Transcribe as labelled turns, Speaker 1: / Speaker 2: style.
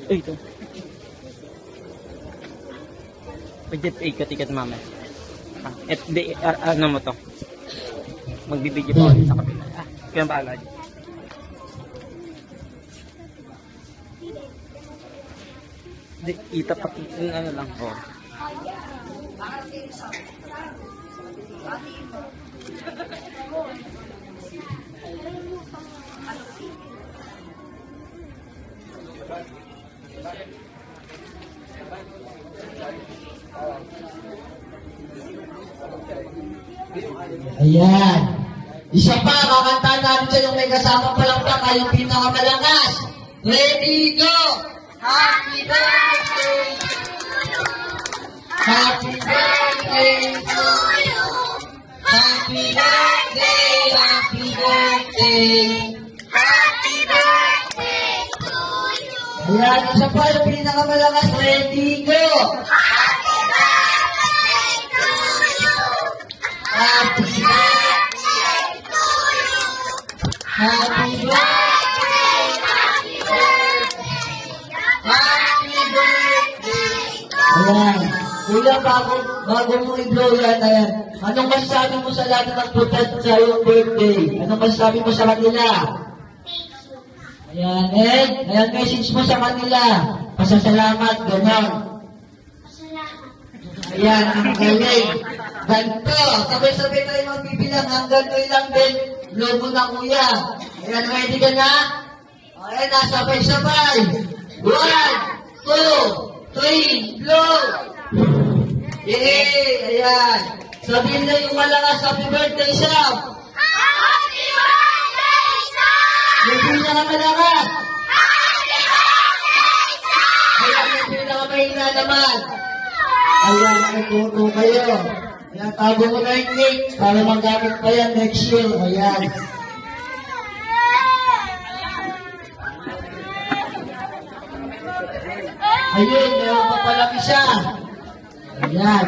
Speaker 1: Ito. Pwede ikat-ikat mama. Ano mo to? Magbibigay po sa kapila. Kaya bahala. Itapat ano lang. Oh.
Speaker 2: Ayan. Isa pa, kakantahan natin siya yung may kasama palakpak, yung pinakamalakas. Ready, go! Happy birthday! Happy birthday to you! Happy birthday! Happy birthday!
Speaker 3: Happy birthday to you!
Speaker 2: Ayan, isa pa yung pinakamalakas. Ready, go!
Speaker 3: Happy birthday to you!
Speaker 2: Happy birthday! Happy birthday!
Speaker 3: Happy birthday!
Speaker 2: Happy birthday! Ayan. Kuya, bago mo i-blow yan, ayan. Anong masasabi mo sa lahat ng nagpunta sa iyong birthday? Anong masasabi mo sa kanila? Ayan, Ed. Ayan, message mo sa kanila. Pasasalamat, gano'n. Ayan, ang galing. Ganto. Sabay-sabay tayo magbibilang. Hanggang to ilang din. Logo na kuya. Ayan, ready ka na? Ayan, nasabay-sabay. 1, 2, 3, blow! Yay! Ayan. Sabihin na yung malakas, happy birthday, Sam!
Speaker 3: Happy birthday, Sam!
Speaker 2: Yung pinakamalakas!
Speaker 3: Happy birthday, Sam!
Speaker 2: Ayan, yung pinakamahina naman! Ayan, nagtuto kayo. Ayan, tago mo na yung cake para magamit pa yan next year. Ayan. Ayun, meron pa pala isa. Ayan.